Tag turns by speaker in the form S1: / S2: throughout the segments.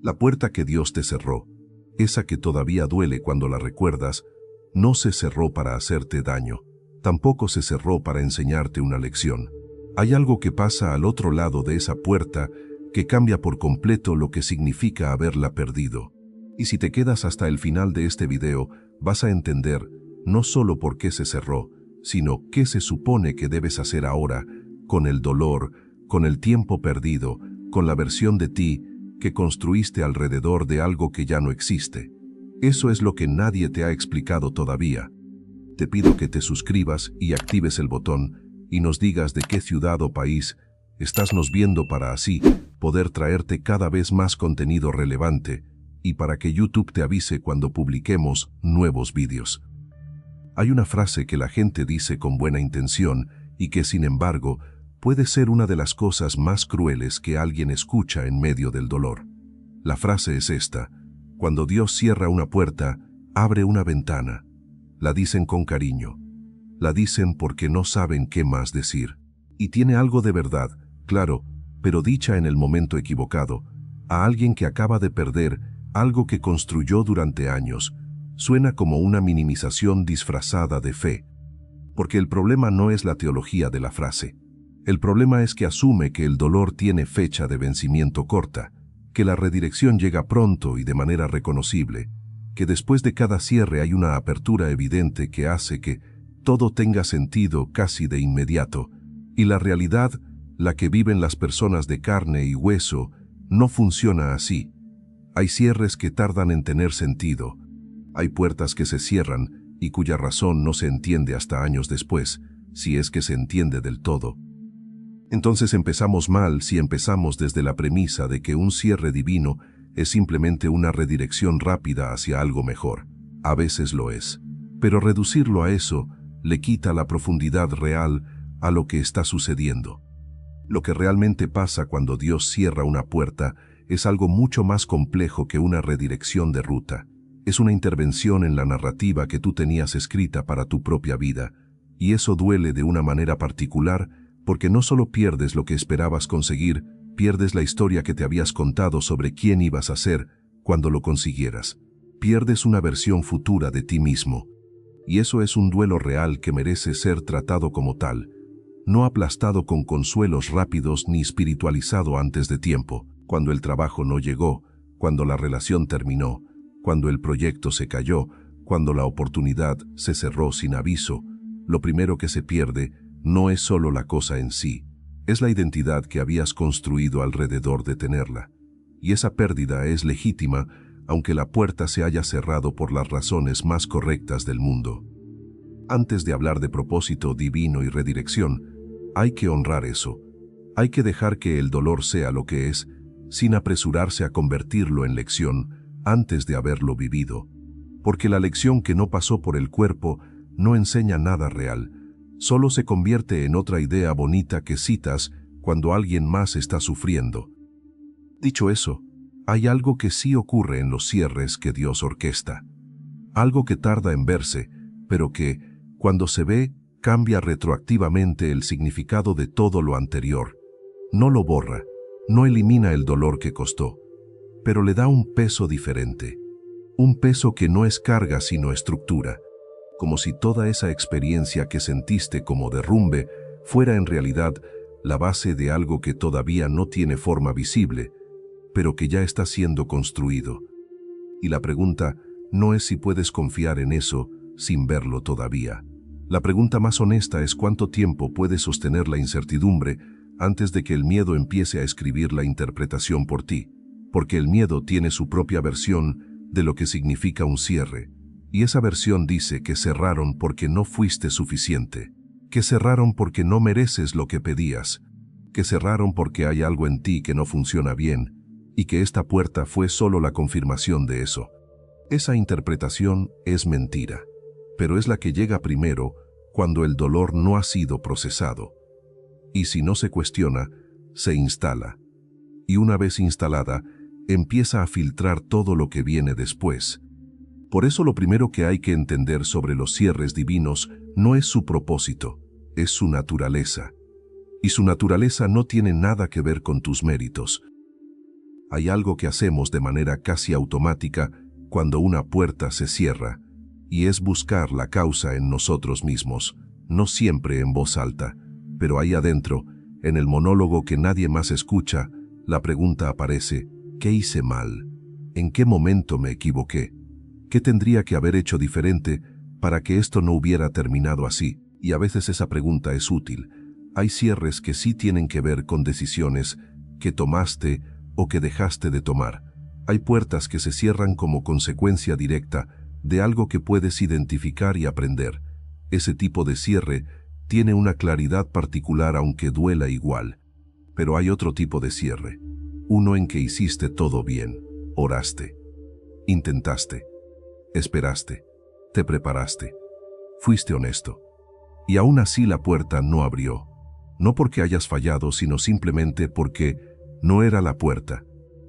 S1: La puerta que Dios te cerró, esa que todavía duele cuando la recuerdas, no se cerró para hacerte daño, tampoco se cerró para enseñarte una lección. Hay algo que pasa al otro lado de esa puerta que cambia por completo lo que significa haberla perdido. Y si te quedas hasta el final de este video, vas a entender no solo por qué se cerró, sino qué se supone que debes hacer ahora, con el dolor, con el tiempo perdido, con la versión de ti que construiste alrededor de algo que ya no existe. Eso es lo que nadie te ha explicado todavía. Te pido que te suscribas y actives el botón y nos digas de qué ciudad o país estás nos viendo para así poder traerte cada vez más contenido relevante y para que YouTube te avise cuando publiquemos nuevos vídeos. Hay una frase que la gente dice con buena intención y que, sin embargo, puede ser una de las cosas más crueles que alguien escucha en medio del dolor. La frase es esta: cuando Dios cierra una puerta, abre una ventana. La dicen con cariño. La dicen porque no saben qué más decir. Y tiene algo de verdad, claro, pero dicha en el momento equivocado, a alguien que acaba de perder algo que construyó durante años. Suena como una minimización disfrazada de fe. Porque el problema no es la teología de la frase. El problema es que asume que el dolor tiene fecha de vencimiento corta, que la redirección llega pronto y de manera reconocible, que después de cada cierre hay una apertura evidente que hace que todo tenga sentido casi de inmediato, y la realidad, la que viven las personas de carne y hueso, no funciona así. Hay cierres que tardan en tener sentido. Hay puertas que se cierran y cuya razón no se entiende hasta años después, si es que se entiende del todo. Entonces empezamos mal si empezamos desde la premisa de que un cierre divino es simplemente una redirección rápida hacia algo mejor. A veces lo es. Pero reducirlo a eso le quita la profundidad real a lo que está sucediendo. Lo que realmente pasa cuando Dios cierra una puerta es algo mucho más complejo que una redirección de ruta. Es una intervención en la narrativa que tú tenías escrita para tu propia vida, y eso duele de una manera particular porque no solo pierdes lo que esperabas conseguir, pierdes la historia que te habías contado sobre quién ibas a ser cuando lo consiguieras. Pierdes una versión futura de ti mismo. Y eso es un duelo real que merece ser tratado como tal, no aplastado con consuelos rápidos ni espiritualizado antes de tiempo, cuando el trabajo no llegó, cuando la relación terminó, cuando el proyecto se cayó, cuando la oportunidad se cerró sin aviso. Lo primero que se pierde no es solo la cosa en sí, es la identidad que habías construido alrededor de tenerla. Y esa pérdida es legítima, aunque la puerta se haya cerrado por las razones más correctas del mundo. Antes de hablar de propósito divino y redirección, hay que honrar eso. Hay que dejar que el dolor sea lo que es, sin apresurarse a convertirlo en lección antes de haberlo vivido. Porque la lección que no pasó por el cuerpo no enseña nada real, solo se convierte en otra idea bonita que citas cuando alguien más está sufriendo. Dicho eso, hay algo que sí ocurre en los cierres que Dios orquesta. Algo que tarda en verse, pero que, cuando se ve, cambia retroactivamente el significado de todo lo anterior. No lo borra, no elimina el dolor que costó, pero le da un peso diferente. Un peso que no es carga sino estructura. Como si toda esa experiencia que sentiste como derrumbe fuera en realidad la base de algo que todavía no tiene forma visible, pero que ya está siendo construido. Y la pregunta no es si puedes confiar en eso sin verlo todavía. La pregunta más honesta es cuánto tiempo puedes sostener la incertidumbre antes de que el miedo empiece a escribir la interpretación por ti, porque el miedo tiene su propia versión de lo que significa un cierre, y esa versión dice que cerraron porque no fuiste suficiente, que cerraron porque no mereces lo que pedías, que cerraron porque hay algo en ti que no funciona bien, y que esta puerta fue solo la confirmación de eso. Esa interpretación es mentira, pero es la que llega primero cuando el dolor no ha sido procesado. Y si no se cuestiona, se instala. Y una vez instalada, empieza a filtrar todo lo que viene después. Por eso lo primero que hay que entender sobre los cierres divinos no es su propósito, es su naturaleza. Y su naturaleza no tiene nada que ver con tus méritos. Hay algo que hacemos de manera casi automática cuando una puerta se cierra, y es buscar la causa en nosotros mismos, no siempre en voz alta, pero ahí adentro, en el monólogo que nadie más escucha, la pregunta aparece: ¿qué hice mal? ¿En qué momento me equivoqué? ¿Qué tendría que haber hecho diferente para que esto no hubiera terminado así? Y a veces esa pregunta es útil. Hay cierres que sí tienen que ver con decisiones que tomaste o que dejaste de tomar. Hay puertas que se cierran como consecuencia directa de algo que puedes identificar y aprender. Ese tipo de cierre tiene una claridad particular aunque duela igual. Pero hay otro tipo de cierre, uno en que hiciste todo bien, oraste, intentaste, esperaste, te preparaste, fuiste honesto. Y aún así la puerta no abrió. No porque hayas fallado, sino simplemente porque no era la puerta.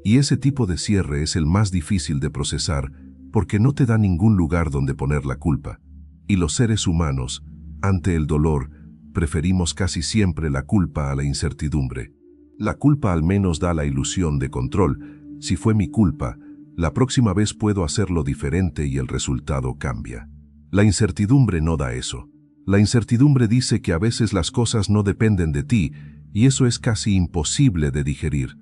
S1: Y ese tipo de cierre es el más difícil de procesar porque no te da ningún lugar donde poner la culpa. Y los seres humanos, ante el dolor, preferimos casi siempre la culpa a la incertidumbre. La culpa al menos da la ilusión de control. Si fue mi culpa, la próxima vez puedo hacerlo diferente y el resultado cambia. La incertidumbre no da eso. La incertidumbre dice que a veces las cosas no dependen de ti, y eso es casi imposible de digerir.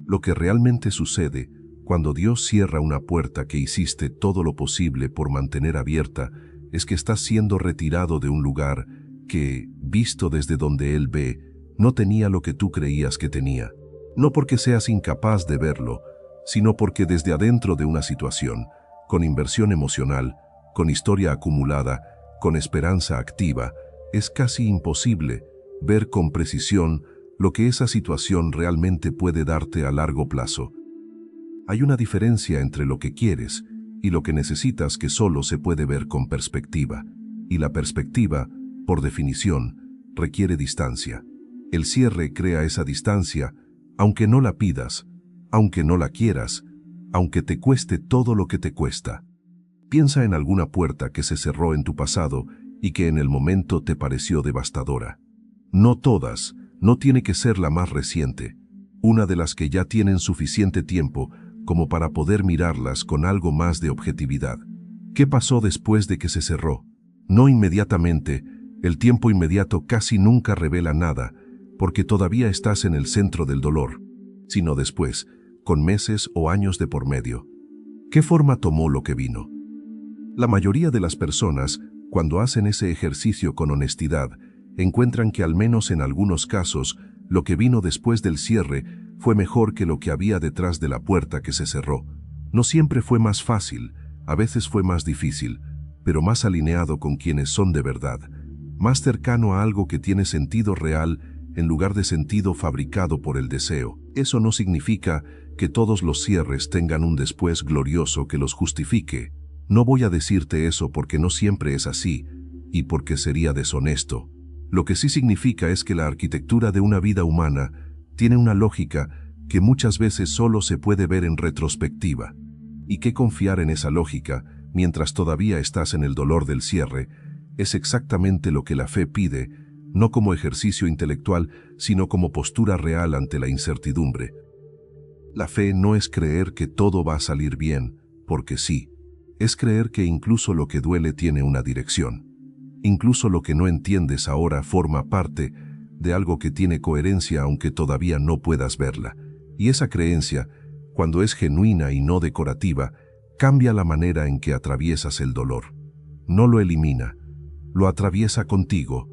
S1: Lo que realmente sucede cuando Dios cierra una puerta que hiciste todo lo posible por mantener abierta es que estás siendo retirado de un lugar que, visto desde donde Él ve, no tenía lo que tú creías que tenía. No porque seas incapaz de verlo, sino porque desde adentro de una situación, con inversión emocional, con historia acumulada, con esperanza activa, es casi imposible ver con precisión lo que esa situación realmente puede darte a largo plazo. Hay una diferencia entre lo que quieres y lo que necesitas que solo se puede ver con perspectiva. Y la perspectiva, por definición, requiere distancia. El cierre crea esa distancia, aunque no la pidas, aunque no la quieras, aunque te cueste todo lo que te cuesta. Piensa en alguna puerta que se cerró en tu pasado y que en el momento te pareció devastadora. No todas, no tiene que ser la más reciente, una de las que ya tienen suficiente tiempo como para poder mirarlas con algo más de objetividad. ¿Qué pasó después de que se cerró? No inmediatamente, el tiempo inmediato casi nunca revela nada, porque todavía estás en el centro del dolor, sino después, con meses o años de por medio. ¿Qué forma tomó lo que vino? La mayoría de las personas, cuando hacen ese ejercicio con honestidad, encuentran que al menos en algunos casos, lo que vino después del cierre fue mejor que lo que había detrás de la puerta que se cerró. No siempre fue más fácil, a veces fue más difícil, pero más alineado con quienes son de verdad, más cercano a algo que tiene sentido real en lugar de sentido fabricado por el deseo. Eso no significa que todos los cierres tengan un después glorioso que los justifique. No voy a decirte eso porque no siempre es así, y porque sería deshonesto. Lo que sí significa es que la arquitectura de una vida humana tiene una lógica que muchas veces solo se puede ver en retrospectiva, y que confiar en esa lógica, mientras todavía estás en el dolor del cierre, es exactamente lo que la fe pide, no como ejercicio intelectual, sino como postura real ante la incertidumbre. La fe no es creer que todo va a salir bien, porque sí. Es creer que incluso lo que duele tiene una dirección. Incluso lo que no entiendes ahora forma parte de algo que tiene coherencia aunque todavía no puedas verla. Y esa creencia, cuando es genuina y no decorativa, cambia la manera en que atraviesas el dolor. No lo elimina, lo atraviesa contigo.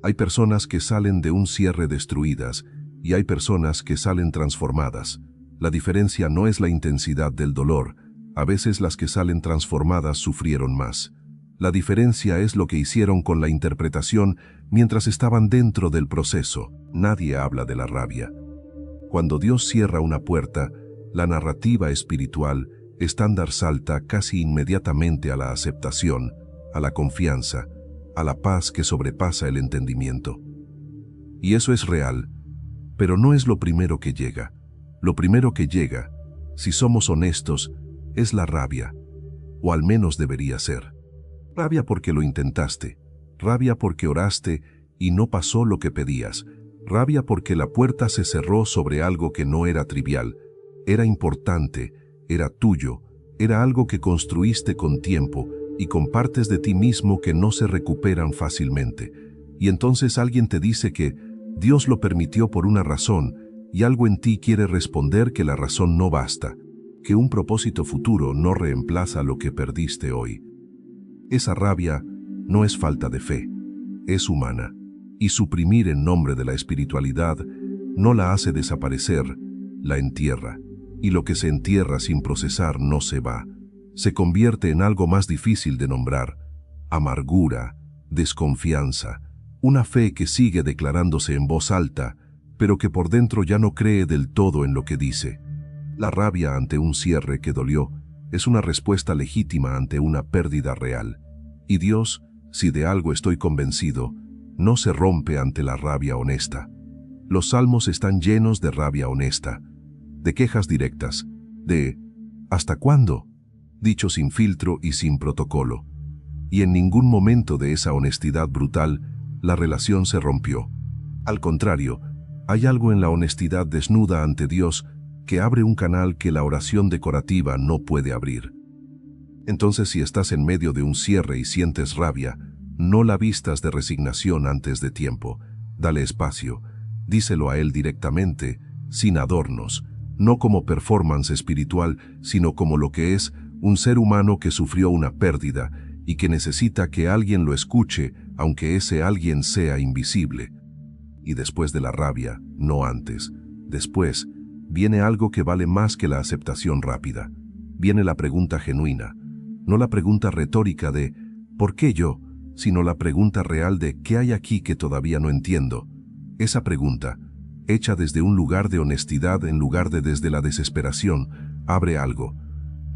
S1: Hay personas que salen de un cierre destruidas y hay personas que salen transformadas. La diferencia no es la intensidad del dolor. A veces las que salen transformadas sufrieron más. La diferencia es lo que hicieron con la interpretación mientras estaban dentro del proceso. Nadie habla de la rabia. Cuando Dios cierra una puerta, la narrativa espiritual estándar salta casi inmediatamente a la aceptación, a la confianza, a la paz que sobrepasa el entendimiento. Y eso es real, pero no es lo primero que llega. Lo primero que llega, si somos honestos, es la rabia, o al menos debería ser. Rabia porque lo intentaste, rabia porque oraste y no pasó lo que pedías, rabia porque la puerta se cerró sobre algo que no era trivial, Era importante, era tuyo, era algo que construiste con tiempo y con partes de ti mismo que no se recuperan fácilmente. Y entonces alguien te dice que Dios lo permitió por una razón y algo en ti quiere responder que la razón no basta, que un propósito futuro no reemplaza lo que perdiste hoy. Esa rabia no es falta de fe, es humana, y suprimir en nombre de la espiritualidad no la hace desaparecer, la entierra, y lo que se entierra sin procesar no se va, se convierte en algo más difícil de nombrar: amargura, desconfianza, una fe que sigue declarándose en voz alta, pero que por dentro ya no cree del todo en lo que dice. La rabia ante un cierre que dolió es una respuesta legítima ante una pérdida real. Y Dios, si de algo estoy convencido, no se rompe ante la rabia honesta. Los salmos están llenos de rabia honesta, de quejas directas, de ¿hasta cuándo?, dicho sin filtro y sin protocolo. Y en ningún momento de esa honestidad brutal, la relación se rompió. Al contrario, hay algo en la honestidad desnuda ante Dios que abre un canal que la oración decorativa no puede abrir. Entonces, si estás en medio de un cierre y sientes rabia, no la vistas de resignación antes de tiempo. Dale espacio, díselo a Él directamente, sin adornos, no como performance espiritual, sino como lo que es: un ser humano que sufrió una pérdida y que necesita que alguien lo escuche, aunque ese alguien sea invisible. Y después de la rabia, no antes, después, viene algo que vale más que la aceptación rápida. Viene la pregunta genuina, no la pregunta retórica de ¿por qué yo?, sino la pregunta real de ¿qué hay aquí que todavía no entiendo? Esa pregunta, hecha desde un lugar de honestidad en lugar de desde la desesperación, abre algo.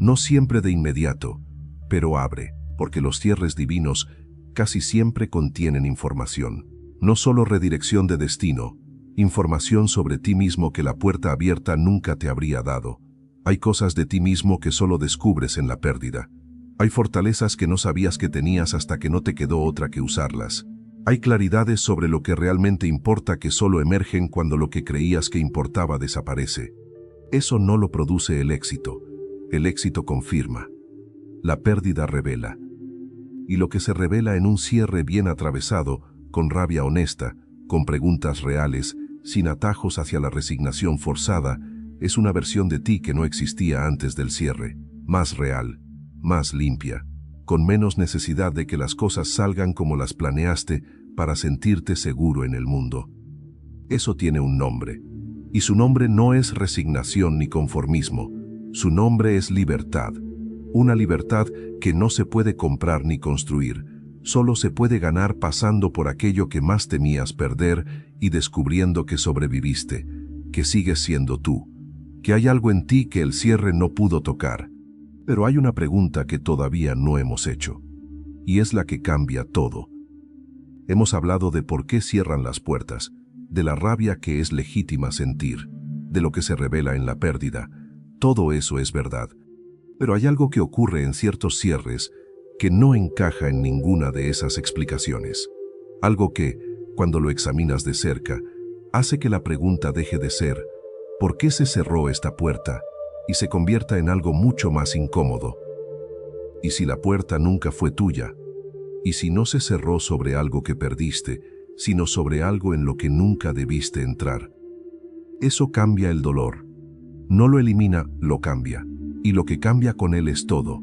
S1: No siempre de inmediato, pero abre, porque los cierres divinos casi siempre contienen información. No solo redirección de destino, información sobre ti mismo que la puerta abierta nunca te habría dado. Hay cosas de ti mismo que solo descubres en la pérdida. Hay fortalezas que no sabías que tenías hasta que no te quedó otra que usarlas. Hay claridades sobre lo que realmente importa que solo emergen cuando lo que creías que importaba desaparece. Eso no lo produce el éxito. El éxito confirma. La pérdida revela. Y lo que se revela en un cierre bien atravesado, con rabia honesta, con preguntas reales, sin atajos hacia la resignación forzada, es una versión de ti que no existía antes del cierre, más real, más limpia, con menos necesidad de que las cosas salgan como las planeaste para sentirte seguro en el mundo. Eso tiene un nombre, y su nombre no es resignación ni conformismo, su nombre es libertad, una libertad que no se puede comprar ni construir, solo se puede ganar pasando por aquello que más temías perder y descubriendo que sobreviviste, que sigues siendo tú, que hay algo en ti que el cierre no pudo tocar. Pero hay una pregunta que todavía no hemos hecho, y es la que cambia todo. Hemos hablado de por qué cierran las puertas, de la rabia que es legítima sentir, de lo que se revela en la pérdida. Todo eso es verdad. Pero hay algo que ocurre en ciertos cierres que no encaja en ninguna de esas explicaciones. Algo que, cuando lo examinas de cerca, hace que la pregunta deje de ser ¿por qué se cerró esta puerta?, y se convierta en algo mucho más incómodo. ¿Y si la puerta nunca fue tuya? ¿Y si no se cerró sobre algo que perdiste, sino sobre algo en lo que nunca debiste entrar? Eso cambia el dolor. No lo elimina, lo cambia. Y lo que cambia con él es todo.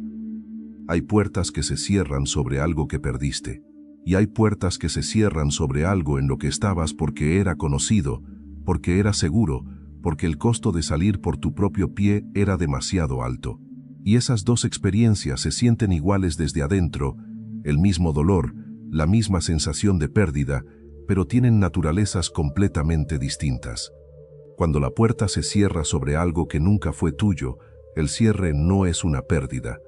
S1: Hay puertas que se cierran sobre algo que perdiste. Y hay puertas que se cierran sobre algo en lo que estabas porque era conocido, porque era seguro, porque el costo de salir por tu propio pie era demasiado alto. Y esas dos experiencias se sienten iguales desde adentro, el mismo dolor, la misma sensación de pérdida, pero tienen naturalezas completamente distintas. Cuando la puerta se cierra sobre algo que nunca fue tuyo, el cierre no es una pérdida,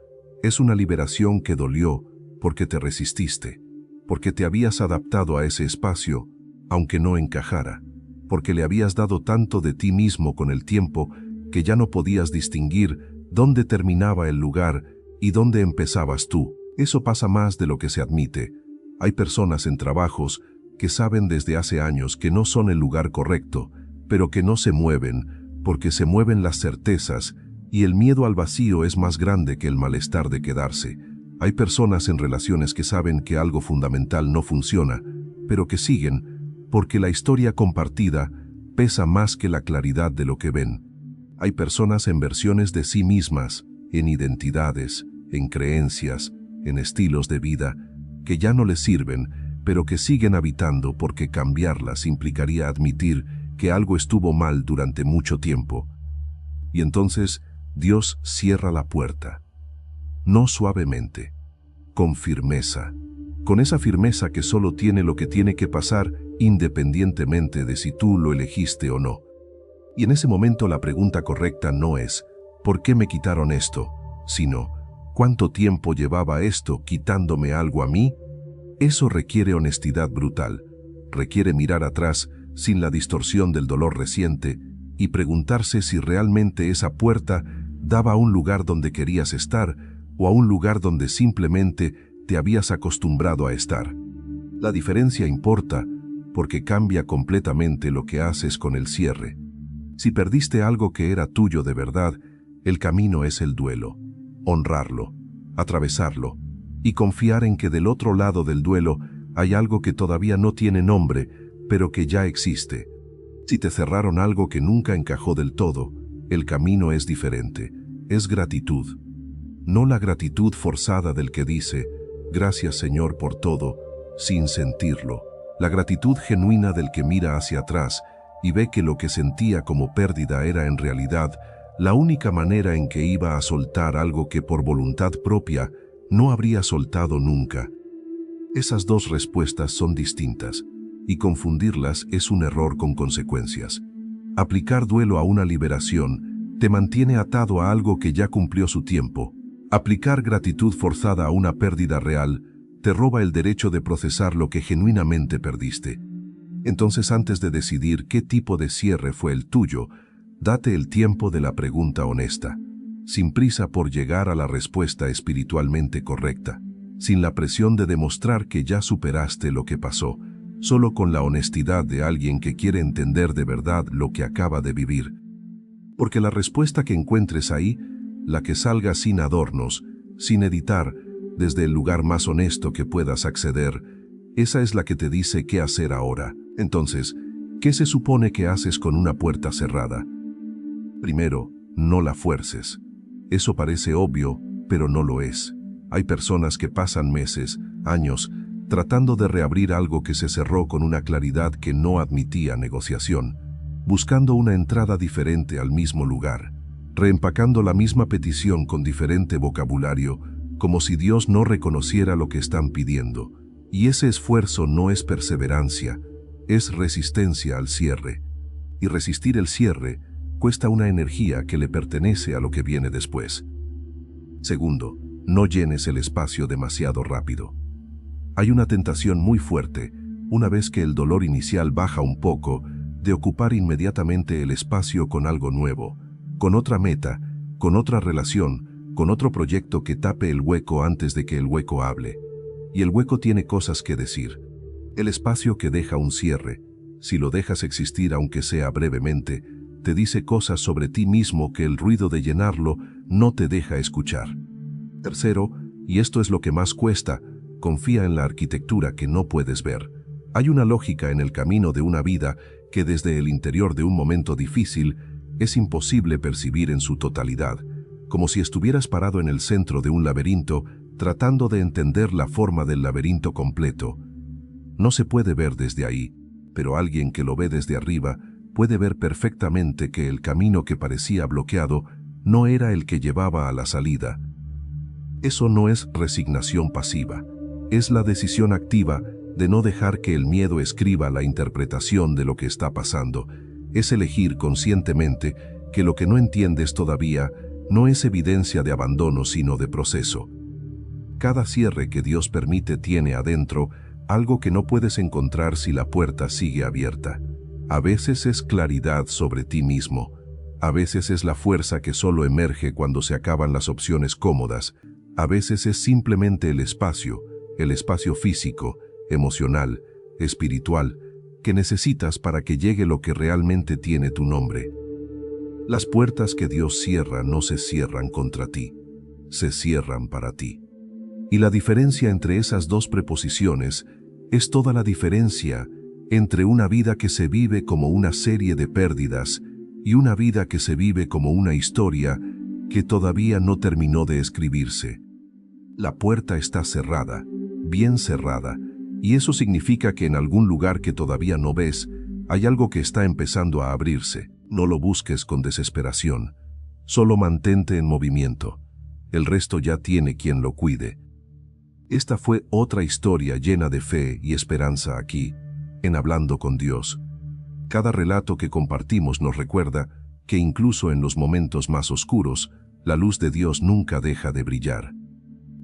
S1: es una liberación que dolió porque te resististe, porque te habías adaptado a ese espacio, aunque no encajara, porque le habías dado tanto de ti mismo con el tiempo que ya no podías distinguir dónde terminaba el lugar y dónde empezabas tú. Eso pasa más de lo que se admite. Hay personas en trabajos que saben desde hace años que no son el lugar correcto, pero que no se mueven porque se mueven las certezas y el miedo al vacío es más grande que el malestar de quedarse. Hay personas en relaciones que saben que algo fundamental no funciona, pero que siguen, porque la historia compartida pesa más que la claridad de lo que ven. Hay personas en versiones de sí mismas, en identidades, en creencias, en estilos de vida, que ya no les sirven, pero que siguen habitando porque cambiarlas implicaría admitir que algo estuvo mal durante mucho tiempo. Y entonces Dios cierra la puerta. No suavemente, con firmeza. Con esa firmeza que solo tiene lo que tiene que pasar independientemente de si tú lo elegiste o no. Y en ese momento la pregunta correcta no es ¿por qué me quitaron esto?, sino ¿cuánto tiempo llevaba esto quitándome algo a mí? Eso requiere honestidad brutal, requiere mirar atrás sin la distorsión del dolor reciente y preguntarse si realmente esa puerta daba a un lugar donde querías estar o a un lugar donde simplemente te habías acostumbrado a estar. La diferencia importa porque cambia completamente lo que haces con el cierre. Si perdiste algo que era tuyo de verdad, el camino es el duelo, honrarlo, atravesarlo y confiar en que del otro lado del duelo hay algo que todavía no tiene nombre, pero que ya existe. Si te cerraron algo que nunca encajó del todo, el camino es diferente, es gratitud. No la gratitud forzada del que dice, gracias Señor por todo, sin sentirlo. La gratitud genuina del que mira hacia atrás y ve que lo que sentía como pérdida era en realidad la única manera en que iba a soltar algo que por voluntad propia no habría soltado nunca. Esas dos respuestas son distintas, y confundirlas es un error con consecuencias. Aplicar duelo a una liberación te mantiene atado a algo que ya cumplió su tiempo. Aplicar gratitud forzada a una pérdida real te roba el derecho de procesar lo que genuinamente perdiste. Entonces, antes de decidir qué tipo de cierre fue el tuyo, date el tiempo de la pregunta honesta, sin prisa por llegar a la respuesta espiritualmente correcta, sin la presión de demostrar que ya superaste lo que pasó, solo con la honestidad de alguien que quiere entender de verdad lo que acaba de vivir. Porque la respuesta que encuentres ahí, la que salga sin adornos, sin editar, desde el lugar más honesto que puedas acceder, esa es la que te dice qué hacer ahora. Entonces, ¿qué se supone que haces con una puerta cerrada? Primero, no la fuerces. Eso parece obvio, pero no lo es. Hay personas que pasan meses, años, tratando de reabrir algo que se cerró con una claridad que no admitía negociación, buscando una entrada diferente al mismo lugar, reempacando la misma petición con diferente vocabulario, como si Dios no reconociera lo que están pidiendo. Y ese esfuerzo no es perseverancia, es resistencia al cierre. Y resistir el cierre cuesta una energía que le pertenece a lo que viene después. Segundo, no llenes el espacio demasiado rápido. Hay una tentación muy fuerte, una vez que el dolor inicial baja un poco, de ocupar inmediatamente el espacio con algo nuevo, con otra meta, con otra relación, con otro proyecto que tape el hueco antes de que el hueco hable. Y el hueco tiene cosas que decir. El espacio que deja un cierre, si lo dejas existir aunque sea brevemente, te dice cosas sobre ti mismo que el ruido de llenarlo no te deja escuchar. Tercero, y esto es lo que más cuesta, confía en la arquitectura que no puedes ver. Hay una lógica en el camino de una vida que desde el interior de un momento difícil es imposible percibir en su totalidad, como si estuvieras parado en el centro de un laberinto tratando de entender la forma del laberinto completo. No se puede ver desde ahí, pero alguien que lo ve desde arriba puede ver perfectamente que el camino que parecía bloqueado no era el que llevaba a la salida. Eso no es resignación pasiva, es la decisión activa de no dejar que el miedo escriba la interpretación de lo que está pasando. Es elegir conscientemente que lo que no entiendes todavía no es evidencia de abandono sino de proceso. Cada cierre que Dios permite tiene adentro algo que no puedes encontrar si la puerta sigue abierta. A veces es claridad sobre ti mismo, a veces es la fuerza que solo emerge cuando se acaban las opciones cómodas, a veces es simplemente el espacio físico, emocional, espiritual, que necesitas para que llegue lo que realmente tiene tu nombre. Las puertas que Dios cierra no se cierran contra ti, se cierran para ti. Y la diferencia entre esas dos preposiciones es toda la diferencia entre una vida que se vive como una serie de pérdidas y una vida que se vive como una historia que todavía no terminó de escribirse. La puerta está cerrada, bien cerrada, y eso significa que en algún lugar que todavía no ves, hay algo que está empezando a abrirse. No lo busques con desesperación, solo mantente en movimiento. El resto ya tiene quien lo cuide. Esta fue otra historia llena de fe y esperanza aquí, en Hablando con Dios. Cada relato que compartimos nos recuerda que incluso en los momentos más oscuros, la luz de Dios nunca deja de brillar.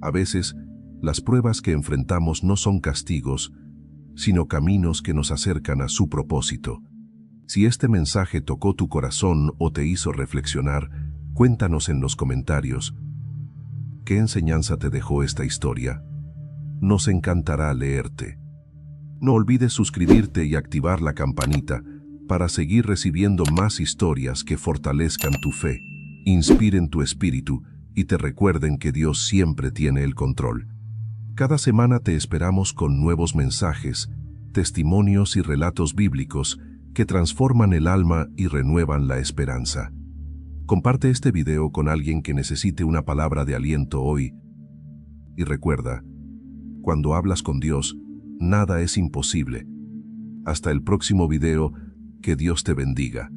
S1: A veces, las pruebas que enfrentamos no son castigos, sino caminos que nos acercan a su propósito. Si este mensaje tocó tu corazón o te hizo reflexionar, cuéntanos en los comentarios. ¿Qué enseñanza te dejó esta historia? Nos encantará leerte. No olvides suscribirte y activar la campanita para seguir recibiendo más historias que fortalezcan tu fe, inspiren tu espíritu y te recuerden que Dios siempre tiene el control. Cada semana te esperamos con nuevos mensajes, testimonios y relatos bíblicos que transforman el alma y renuevan la esperanza. Comparte este video con alguien que necesite una palabra de aliento hoy. Y recuerda, cuando hablas con Dios, nada es imposible. Hasta el próximo video, que Dios te bendiga.